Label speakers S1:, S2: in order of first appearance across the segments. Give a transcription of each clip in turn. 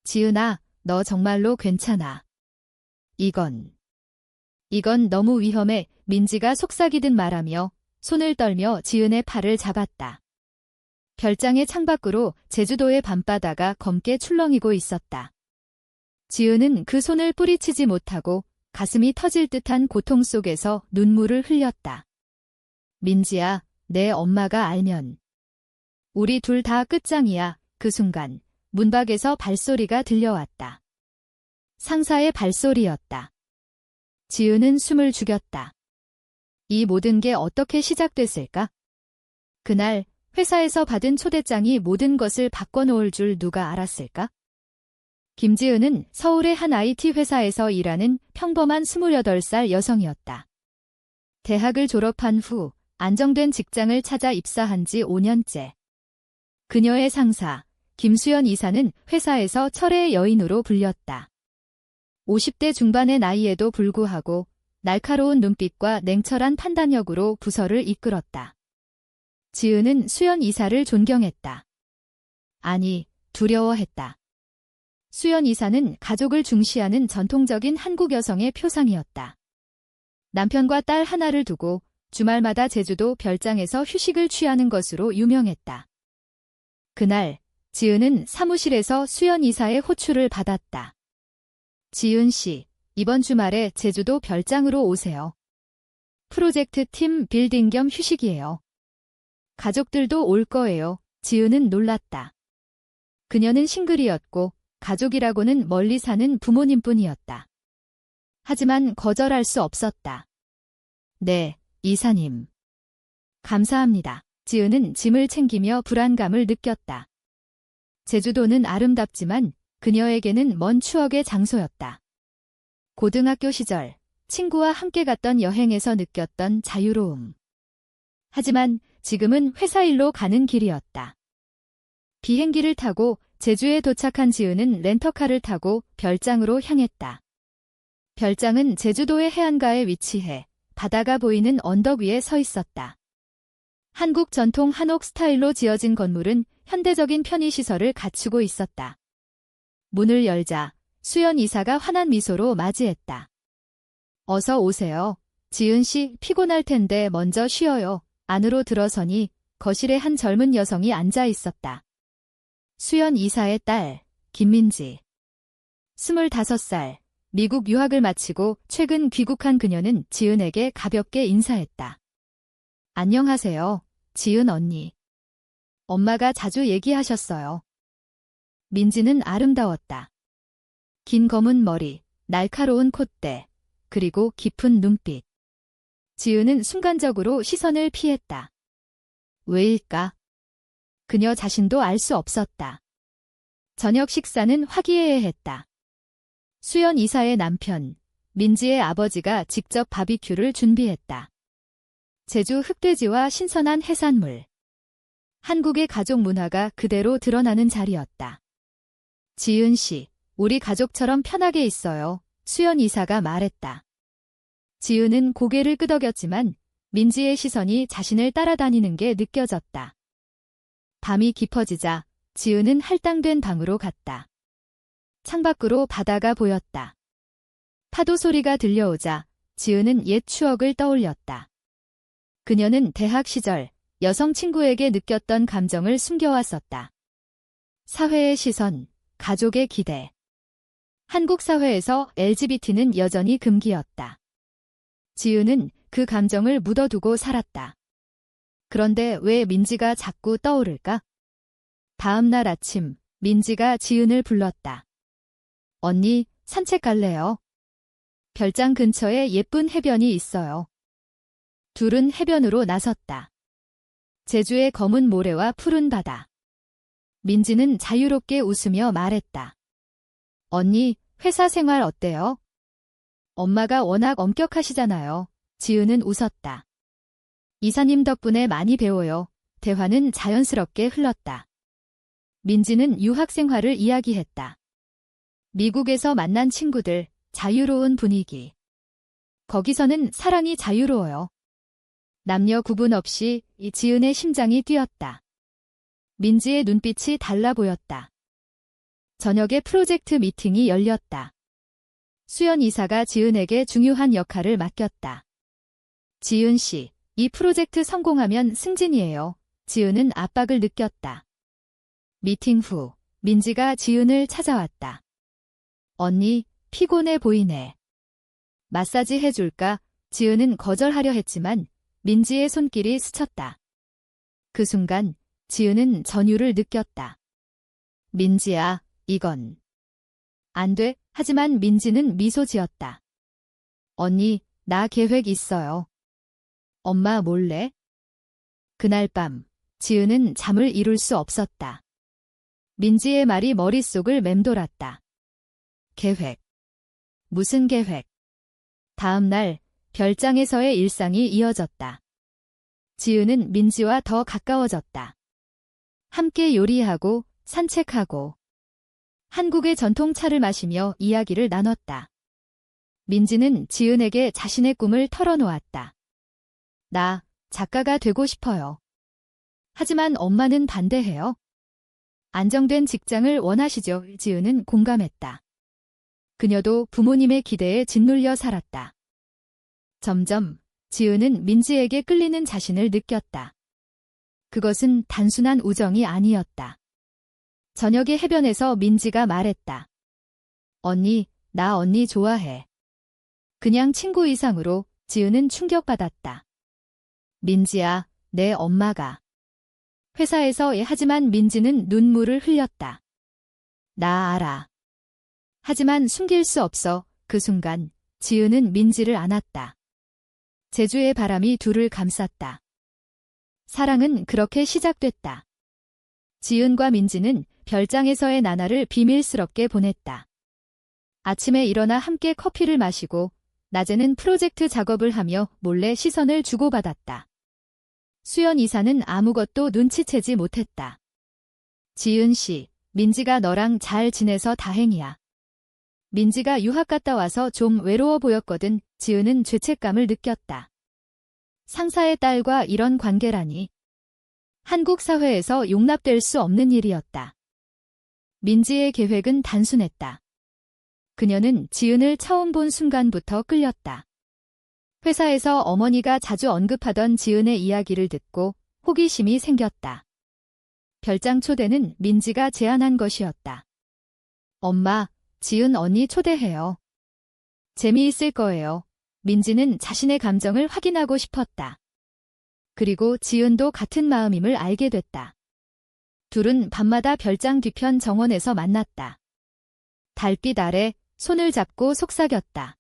S1: 지은아, 너 정말로 괜찮아. 이건 너무 위험해. 민지가 속삭이듯 말하며 손을 떨며 지은의 팔을 잡았다. 별장의 창밖으로 제주도의 밤바다가 검게 출렁이고 있었다. 지은은 그 손을 뿌리치지 못하고 가슴이 터질 듯한 고통 속에서 눈물을 흘렸다. 민지야, 내 엄마가 알면. 우리 둘 다 끝장이야. 그 순간 문 밖에서 발소리가 들려왔다. 상사의 발소리였다. 지은은 숨을 죽였다. 이 모든 게 어떻게 시작됐을까? 그날 회사에서 받은 초대장이 모든 것을 바꿔놓을 줄 누가 알았을까? 김지은은 서울의 한 IT 회사에서 일하는 평범한 28살 여성이었다. 대학을 졸업한 후 안정된 직장을 찾아 입사한 지 5년째. 그녀의 상사, 김수연 이사는 회사에서 철의 여인으로 불렸다. 50대 중반의 나이에도 불구하고 날카로운 눈빛과 냉철한 판단력으로 부서를 이끌었다. 지은은 수연 이사를 존경했다. 아니, 두려워했다. 수연 이사는 가족을 중시하는 전통적인 한국 여성의 표상이었다. 남편과 딸 하나를 두고 주말마다 제주도 별장에서 휴식을 취하는 것으로 유명했다. 그날 지은은 사무실에서 수연 이사의 호출을 받았다. 지은 씨, 이번 주말에 제주도 별장으로 오세요. 프로젝트 팀 빌딩 겸 휴식이에요. 가족들도 올 거예요. 지은은 놀랐다. 그녀는 싱글이었고 가족이라고는 멀리 사는 부모님뿐이었다. 하지만 거절할 수 없었다. 네, 이사님. 감사합니다. 지은은 짐을 챙기며 불안감을 느꼈다. 제주도는 아름답지만 그녀에게는 먼 추억의 장소였다. 고등학교 시절 친구와 함께 갔던 여행에서 느꼈던 자유로움. 하지만 지금은 회사 일로 가는 길이었다. 비행기를 타고 제주에 도착한 지은은 렌터카를 타고 별장으로 향했다. 별장은 제주도의 해안가에 위치해 바다가 보이는 언덕 위에 서 있었다. 한국 전통 한옥 스타일로 지어진 건물은 현대적인 편의시설을 갖추고 있었다. 문을 열자 수연 이사가 환한 미소로 맞이했다. 어서 오세요. 지은 씨 피곤할 텐데 먼저 쉬어요. 안으로 들어서니 거실에 한 젊은 여성이 앉아 있었다. 수연 이사의 딸, 김민지. 25살, 미국 유학을 마치고 최근 귀국한 그녀는 지은에게 가볍게 인사했다. 안녕하세요, 지은 언니. 엄마가 자주 얘기하셨어요. 민지는 아름다웠다. 긴 검은 머리, 날카로운 콧대, 그리고 깊은 눈빛. 지은은 순간적으로 시선을 피했다. 왜일까? 그녀 자신도 알 수 없었다. 저녁 식사는 화기애애했다. 수연 이사의 남편, 민지의 아버지가 직접 바비큐를 준비했다. 제주 흑돼지와 신선한 해산물. 한국의 가족 문화가 그대로 드러나는 자리였다. 지은 씨, 우리 가족처럼 편하게 있어요. 수연 이사가 말했다. 지은은 고개를 끄덕였지만 민지의 시선이 자신을 따라다니는 게 느껴졌다. 밤이 깊어지자 지은은 할당된 방으로 갔다. 창밖으로 바다가 보였다. 파도 소리가 들려오자 지은은 옛 추억을 떠올렸다. 그녀는 대학 시절 여성 친구에게 느꼈던 감정을 숨겨왔었다. 사회의 시선, 가족의 기대. 한국 사회에서 LGBT는 여전히 금기였다. 지은은 그 감정을 묻어두고 살았다. 그런데 왜 민지가 자꾸 떠오를까? 다음 날 아침, 민지가 지은을 불렀다. 언니, 산책 갈래요? 별장 근처에 예쁜 해변이 있어요. 둘은 해변으로 나섰다. 제주의 검은 모래와 푸른 바다. 민지는 자유롭게 웃으며 말했다. 언니, 회사 생활 어때요? 엄마가 워낙 엄격하시잖아요. 지은은 웃었다. 이사님 덕분에 많이 배워요. 대화는 자연스럽게 흘렀다. 민지는 유학 생활을 이야기했다. 미국에서 만난 친구들, 자유로운 분위기. 거기서는 사랑이 자유로워요. 남녀 구분 없이 이 지은의 심장이 뛰었다. 민지의 눈빛이 달라 보였다. 저녁에 프로젝트 미팅이 열렸다. 수연 이사가 지은에게 중요한 역할을 맡겼다. 지은 씨, 이 프로젝트 성공하면 승진이에요. 지은은 압박을 느꼈다. 미팅 후 민지가 지은을 찾아왔다. 언니, 피곤해 보이네. 마사지 해줄까? 지은은 거절하려 했지만 민지의 손길이 스쳤다. 그 순간 지은은 전율을 느꼈다. 민지야, 이건 안 돼. 하지만 민지는 미소 지었다. 언니, 나 계획 있어요. 엄마 몰래? 그날 밤 지은은 잠을 이룰 수 없었다. 민지의 말이 머릿속을 맴돌았다. 계획. 무슨 계획? 다음 날 별장에서의 일상이 이어졌다. 지은은 민지와 더 가까워졌다. 함께 요리하고 산책하고 한국의 전통차를 마시며 이야기를 나눴다. 민지는 지은에게 자신의 꿈을 털어놓았다. 나 작가가 되고 싶어요. 하지만 엄마는 반대해요. 안정된 직장을 원하시죠? 지은은 공감했다. 그녀도 부모님의 기대에 짓눌려 살았다. 점점 지은은 민지에게 끌리는 자신을 느꼈다. 그것은 단순한 우정이 아니었다. 저녁에 해변에서 민지가 말했다. 언니, 나 언니 좋아해. 그냥 친구 이상으로. 지은은 충격받았다. 민지야, 내 엄마가. 회사에서 하지만 민지는 눈물을 흘렸다. 나 알아. 하지만 숨길 수 없어. 그 순간 지은은 민지를 안았다. 제주의 바람이 둘을 감쌌다. 사랑은 그렇게 시작됐다. 지은과 민지는 별장에서의 나날을 비밀스럽게 보냈다. 아침에 일어나 함께 커피를 마시고 낮에는 프로젝트 작업을 하며 몰래 시선을 주고받았다. 수연 이사는 아무것도 눈치채지 못했다. 지은 씨, 민지가 너랑 잘 지내서 다행이야. 민지가 유학 갔다 와서 좀 외로워 보였거든. 지은은 죄책감을 느꼈다. 상사의 딸과 이런 관계라니. 한국 사회에서 용납될 수 없는 일이었다. 민지의 계획은 단순했다. 그녀는 지은을 처음 본 순간부터 끌렸다. 회사에서 어머니가 자주 언급하던 지은의 이야기를 듣고 호기심이 생겼다. 별장 초대는 민지가 제안한 것이었다. 엄마, 지은 언니 초대해요. 재미있을 거예요. 민지는 자신의 감정을 확인하고 싶었다. 그리고 지은도 같은 마음임을 알게 됐다. 둘은 밤마다 별장 뒤편 정원에서 만났다. 달빛 아래 손을 잡고 속삭였다.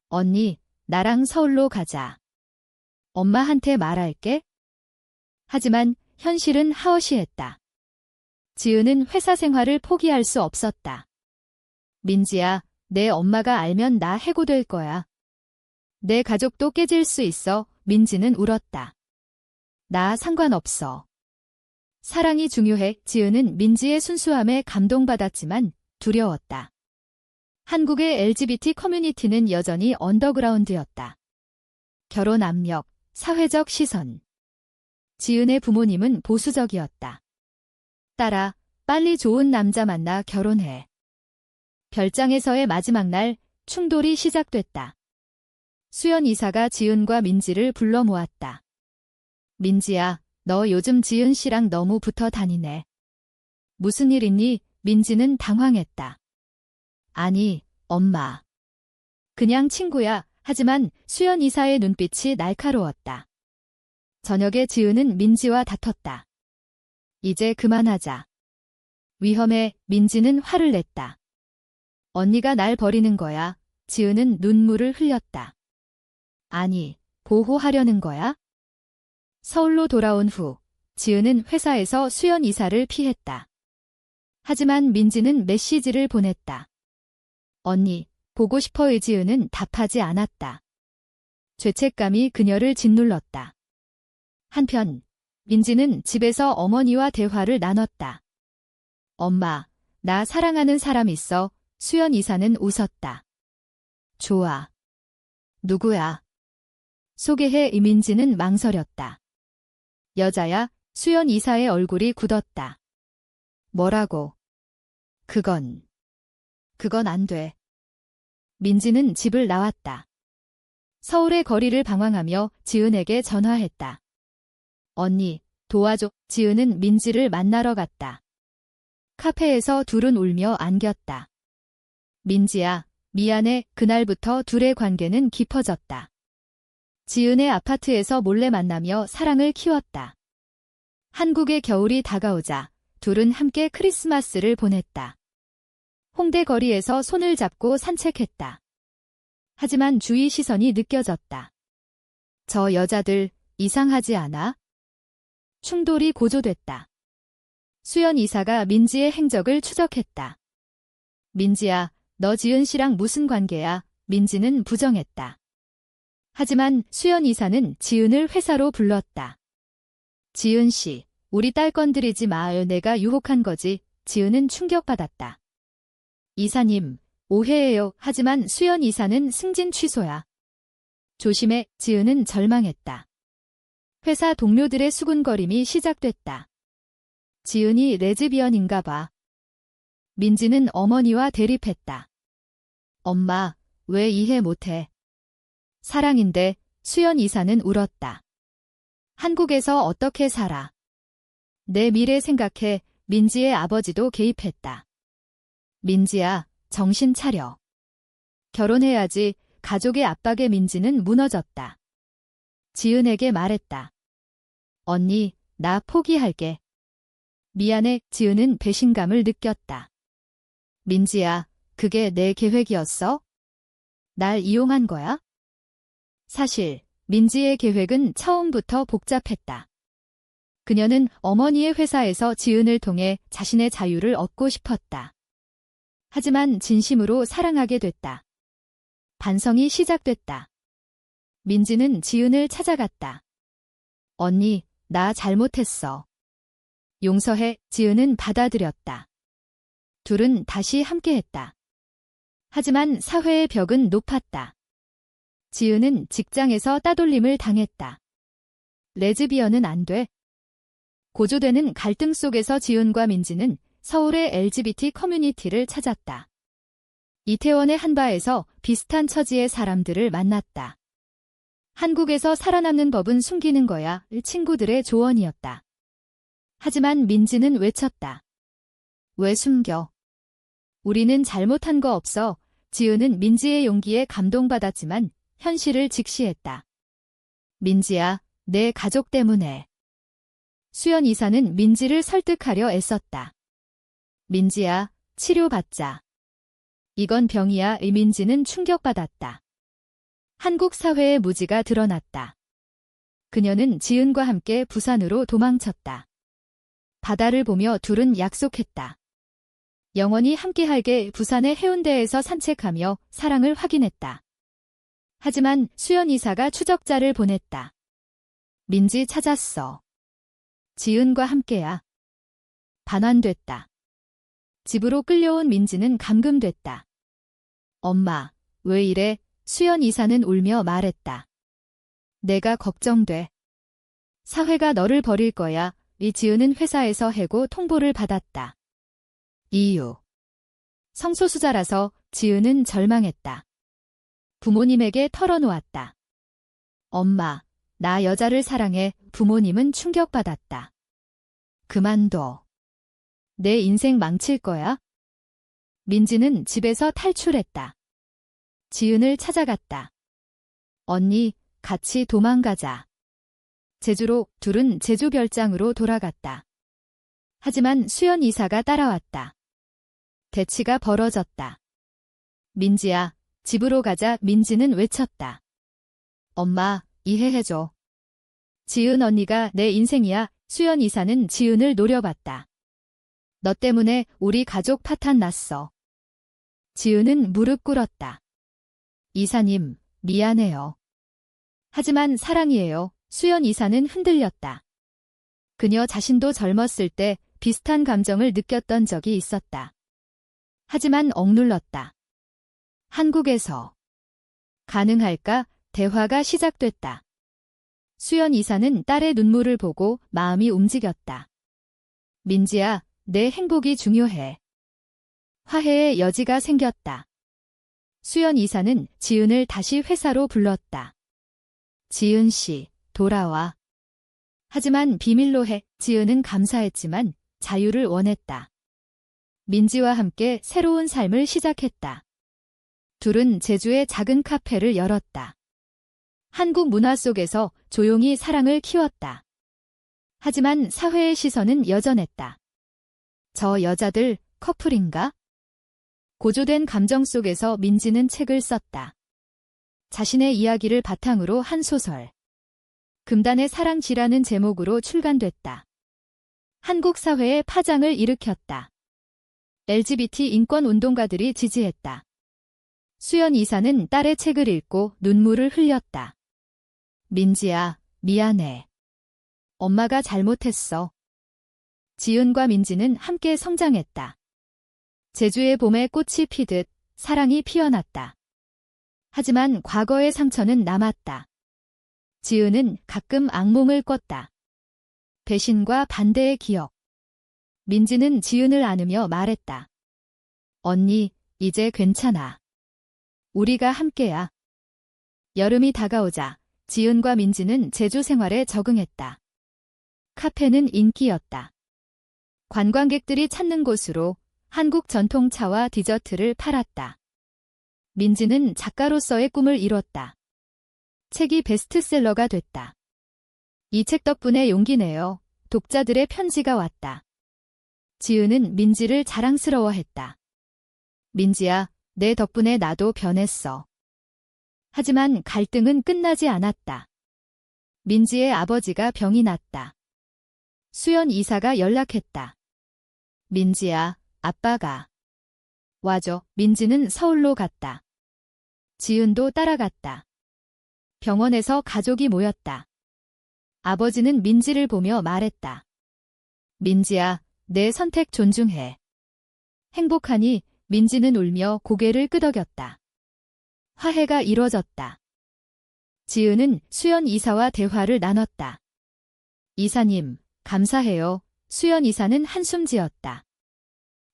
S1: 언니, 나랑 서울로 가자. 엄마한테 말할게. 하지만 현실은 하어시했다. 지은은 회사 생활을 포기할 수 없었다. 민지야, 내 엄마가 알면 나 해고될 거야. 내 가족도 깨질 수 있어. 민지는 울었다. 나 상관없어. 사랑이 중요해. 지은은 민지의 순수함에 감동받았지만 두려웠다. 한국의 LGBT 커뮤니티는 여전히 언더그라운드였다. 결혼 압력, 사회적 시선. 지은의 부모님은 보수적이었다. 딸아, 빨리 좋은 남자 만나 결혼해. 별장에서의 마지막 날 충돌이 시작됐다. 수연 이사가 지은과 민지를 불러 모았다. 민지야, 너 요즘 지은 씨랑 너무 붙어 다니네. 무슨 일 있니? 민지는 당황했다. 아니, 엄마. 그냥 친구야. 하지만 수연 이사의 눈빛이 날카로웠다. 저녁에 지은은 민지와 다퉜다. 이제 그만하자. 위험해. 민지는 화를 냈다. 언니가 날 버리는 거야. 지은은 눈물을 흘렸다. 아니, 보호하려는 거야? 서울로 돌아온 후 지은은 회사에서 수연 이사를 피했다. 하지만 민지는 메시지를 보냈다. 언니, 보고 싶어요. 지은은 답하지 않았다. 죄책감이 그녀를 짓눌렀다. 한편 민지는 집에서 어머니와 대화를 나눴다. 엄마, 나 사랑하는 사람 있어. 수연 이사는 웃었다. 좋아. 누구야? 소개해. 민지는 망설였다. 여자야. 수연 이사의 얼굴이 굳었다. 뭐라고? 그건 안 돼. 민지는 집을 나왔다. 서울의 거리를 방황하며 지은에게 전화했다. 언니, 도와줘. 지은은 민지를 만나러 갔다. 카페에서 둘은 울며 안겼다. 민지야, 미안해. 그날부터 둘의 관계는 깊어졌다. 지은의 아파트에서 몰래 만나며 사랑을 키웠다. 한국의 겨울이 다가오자 둘은 함께 크리스마스를 보냈다. 홍대 거리에서 손을 잡고 산책했다. 하지만 주위 시선이 느껴졌다. 저 여자들 이상하지 않아? 충돌이 고조됐다. 수연 이사가 민지의 행적을 추적했다. 민지야, 너 지은 씨랑 무슨 관계야? 민지는 부정했다. 하지만 수연 이사는 지은을 회사로 불렀다. 지은 씨, 우리 딸 건드리지 마요. 내가 유혹한 거지. 지은은 충격받았다. 이사님, 오해예요. 하지만 수연 이사는 승진 취소야. 조심해. 지은은 절망했다. 회사 동료들의 수군거림이 시작됐다. 지은이 레즈비언인가 봐. 민지는 어머니와 대립했다. 엄마, 왜 이해 못해? 사랑인데. 수연 이사는 울었다. 한국에서 어떻게 살아? 내 미래 생각해. 민지의 아버지도 개입했다. 민지야, 정신 차려. 결혼해야지. 가족의 압박에 민지는 무너졌다. 지은에게 말했다. 언니, 나 포기할게. 미안해. 지은은 배신감을 느꼈다. 민지야, 그게 내 계획이었어? 날 이용한 거야? 사실 민지의 계획은 처음부터 복잡했다. 그녀는 어머니의 회사에서 지은을 통해 자신의 자유를 얻고 싶었다. 하지만 진심으로 사랑하게 됐다. 반성이 시작됐다. 민지는 지은을 찾아갔다. 언니, 나 잘못했어. 용서해. 지은은 받아들였다. 둘은 다시 함께했다. 하지만 사회의 벽은 높았다. 지은은 직장에서 따돌림을 당했다. 레즈비언은 안 돼. 고조되는 갈등 속에서 지은과 민지는 서울의 LGBT 커뮤니티를 찾았다. 이태원의 한 바에서 비슷한 처지의 사람들을 만났다. 한국에서 살아남는 법은 숨기는 거야. 친구들의 조언이었다. 하지만 민지는 외쳤다. 왜 숨겨? 우리는 잘못한 거 없어. 지은은 민지의 용기에 감동받았지만 현실을 직시했다. 민지야, 내 가족 때문에. 수연 이사는 민지를 설득하려 애썼다. 민지야, 치료받자. 이건 병이야. 민지는 충격받았다. 한국 사회의 무지가 드러났다. 그녀는 지은과 함께 부산으로 도망쳤다. 바다를 보며 둘은 약속했다. 영원히 함께할게. 부산의 해운대에서 산책하며 사랑을 확인했다. 하지만 수연 이사가 추적자를 보냈다. 민지 찾았어. 지은과 함께야. 반환됐다. 집으로 끌려온 민지는 감금됐다. 엄마, 왜 이래? 수연 이사는 울며 말했다. 내가 걱정돼. 사회가 너를 버릴 거야. 지은은 회사에서 해고 통보를 받았다. 이유. 성소수자라서. 지은은 절망했다. 부모님에게 털어놓았다. 엄마, 나 여자를 사랑해. 부모님은 충격받았다. 그만둬. 내 인생 망칠 거야? 민지는 집에서 탈출했다. 지은을 찾아갔다. 언니, 같이 도망가자. 제주로. 둘은 제주 별장으로 돌아갔다. 하지만 수연 이사가 따라왔다. 대치가 벌어졌다. 민지야, 집으로 가자. 민지는 외쳤다. 엄마, 이해해줘. 지은 언니가 내 인생이야. 수연 이사는 지은을 노려봤다. 너 때문에 우리 가족 파탄 났어. 지은은 무릎 꿇었다. 이사님, 미안해요. 하지만 사랑이에요. 수연 이사는 흔들렸다. 그녀 자신도 젊었을 때 비슷한 감정을 느꼈던 적이 있었다. 하지만 억눌렀다. 한국에서 가능할까? 대화가 시작됐다. 수연 이사는 딸의 눈물을 보고 마음이 움직였다. 민지야, 내 행복이 중요해. 화해의 여지가 생겼다. 수연 이사는 지은을 다시 회사로 불렀다. 지은 씨, 돌아와. 하지만 비밀로 해. 지은은 감사했지만 자유를 원했다. 민지와 함께 새로운 삶을 시작했다. 둘은 제주의 작은 카페를 열었다. 한국 문화 속에서 조용히 사랑을 키웠다. 하지만 사회의 시선은 여전했다. 저 여자들 커플인가? 고조된 감정 속에서 민지는 책을 썼다. 자신의 이야기를 바탕으로 한 소설. 금단의 사랑지라는 제목으로 출간됐다. 한국 사회에 파장을 일으켰다. LGBT 인권 운동가들이 지지했다. 수연 이사는 딸의 책을 읽고 눈물을 흘렸다. 민지야, 미안해. 엄마가 잘못했어. 지은과 민지는 함께 성장했다. 제주의 봄에 꽃이 피듯 사랑이 피어났다. 하지만 과거의 상처는 남았다. 지은은 가끔 악몽을 꿨다. 배신과 반대의 기억. 민지는 지은을 안으며 말했다. 언니, 이제 괜찮아. 우리가 함께야. 여름이 다가오자 지은과 민지는 제주 생활에 적응했다. 카페는 인기였다. 관광객들이 찾는 곳으로 한국 전통차와 디저트를 팔았다. 민지는 작가로서의 꿈을 이뤘다. 책이 베스트셀러가 됐다. 이 책 덕분에 용기 내어 독자들의 편지가 왔다. 지은은 민지를 자랑스러워했다. 민지야, 내 덕분에 나도 변했어. 하지만 갈등은 끝나지 않았다. 민지의 아버지가 병이 났다. 수연 이사가 연락했다. 민지야, 아빠가 와줘. 민지는 서울로 갔다. 지은도 따라갔다. 병원에서 가족이 모였다. 아버지는 민지를 보며 말했다. 민지야, 내 선택 존중해. 행복하니? 민지는 울며 고개를 끄덕였다. 화해가 이뤄졌다. 지은은 수연 이사와 대화를 나눴다. 이사님, 감사해요. 수연 이사는 한숨 지었다.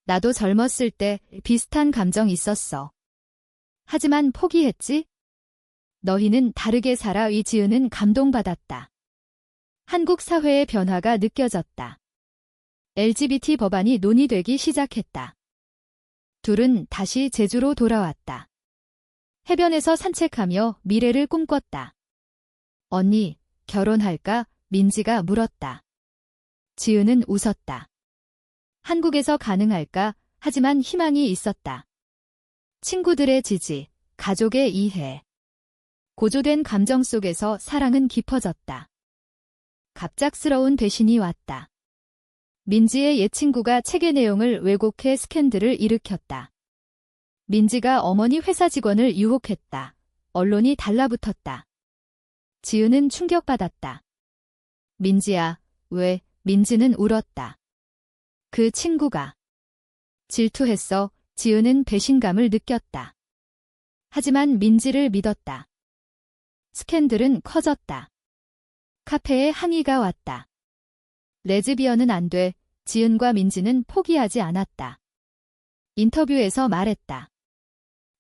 S1: 나도 젊었을 때 비슷한 감정 있었어. 하지만 포기했지? 너희는 다르게 살아. 이지은은 감동받았다. 한국 사회의 변화가 느껴졌다. LGBT 법안이 논의되기 시작했다. 둘은 다시 제주로 돌아왔다. 해변에서 산책하며 미래를 꿈꿨다. 언니, 결혼할까? 민지가 물었다. 지은은 웃었다. 한국에서 가능할까? 하지만 희망이 있었다. 친구들의 지지, 가족의 이해. 고조된 감정 속에서 사랑은 깊어졌다. 갑작스러운 배신이 왔다. 민지의 옛 친구가 책의 내용을 왜곡해 스캔들을 일으켰다. 민지가 어머니 회사 직원을 유혹했다. 언론이 달라붙었다. 지은은 충격받았다. 민지야, 왜? 민지는 울었다. 그 친구가 질투했어. 지은은 배신감을 느꼈다. 하지만 민지를 믿었다. 스캔들은 커졌다. 카페에 항의가 왔다. 레즈비언은 안 돼. 지은과 민지는 포기하지 않았다. 인터뷰에서 말했다.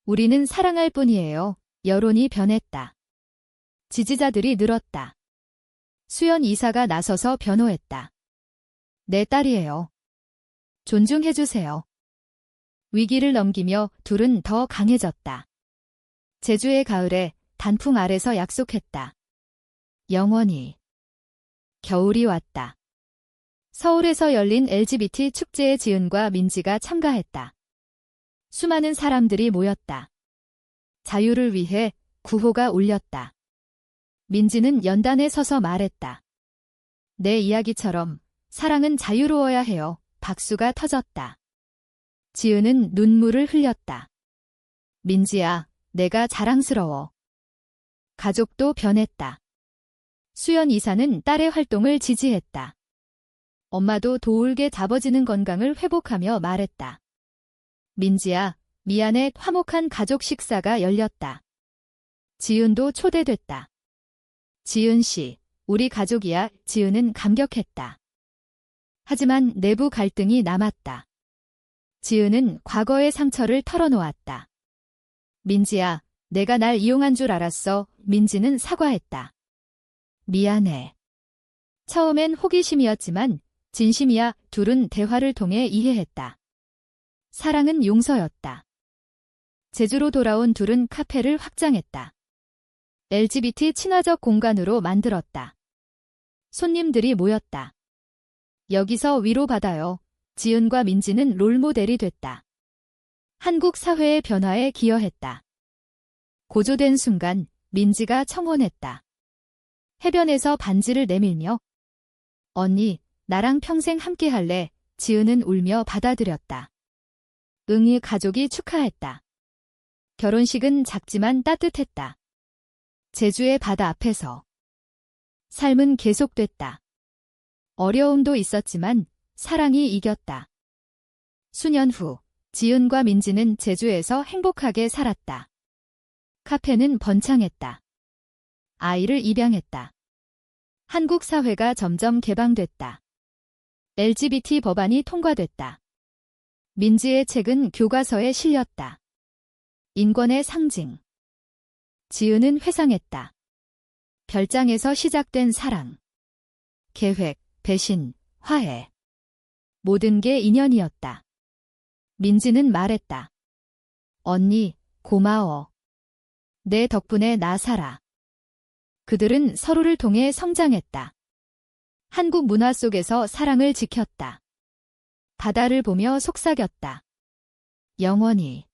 S1: 우리는 사랑할 뿐이에요. 여론이 변했다. 지지자들이 늘었다. 수연 이사가 나서서 변호했다. 내 딸이에요. 존중해주세요. 위기를 넘기며 둘은 더 강해졌다. 제주의 가을에 단풍 아래서 약속했다. 영원히. 겨울이 왔다. 서울에서 열린 LGBT 축제에 지은과 민지가 참가했다. 수많은 사람들이 모였다. 자유를 위해 구호가 울렸다. 민지는 연단에 서서 말했다. 내 이야기처럼 사랑은 자유로워야 해요. 박수가 터졌다. 지은은 눈물을 흘렸다. 민지야, 내가 자랑스러워. 가족도 변했다. 수연 이사는 딸의 활동을 지지했다. 엄마도 도울게 잡아지는 건강을 회복하며 말했다. 민지야, 미안해. 화목한 가족 식사가 열렸다. 지은도 초대됐다. 지은 씨, 우리 가족이야. 지은은 감격했다. 하지만 내부 갈등이 남았다. 지은은 과거의 상처를 털어놓았다. 민지야, 내가 날 이용한 줄 알았어. 민지는 사과했다. 미안해. 처음엔 호기심이었지만 진심이야. 둘은 대화를 통해 이해했다. 사랑은 용서였다. 제주로 돌아온 둘은 카페를 확장했다. LGBT 친화적 공간으로 만들었다. 손님들이 모였다. 여기서 위로받아요. 지은과 민지는 롤모델이 됐다. 한국 사회의 변화에 기여했다. 고조된 순간 민지가 청혼했다. 해변에서 반지를 내밀며 언니, 나랑 평생 함께할래? 지은은 울며 받아들였다. 응이 가족이 축하했다. 결혼식은 작지만 따뜻했다. 제주의 바다 앞에서 삶은 계속됐다. 어려움도 있었지만 사랑이 이겼다. 수년 후 지은과 민지는 제주에서 행복하게 살았다. 카페는 번창했다. 아이를 입양했다. 한국 사회가 점점 개방됐다. LGBT 법안이 통과됐다. 민지의 책은 교과서에 실렸다. 인권의 상징. 지은은 회상했다. 별장에서 시작된 사랑. 계획, 배신, 화해. 모든 게 인연이었다. 민지는 말했다. 언니, 고마워. 내 덕분에 나 살아. 그들은 서로를 통해 성장했다. 한국 문화 속에서 사랑을 지켰다. 바다를 보며 속삭였다. 영원히.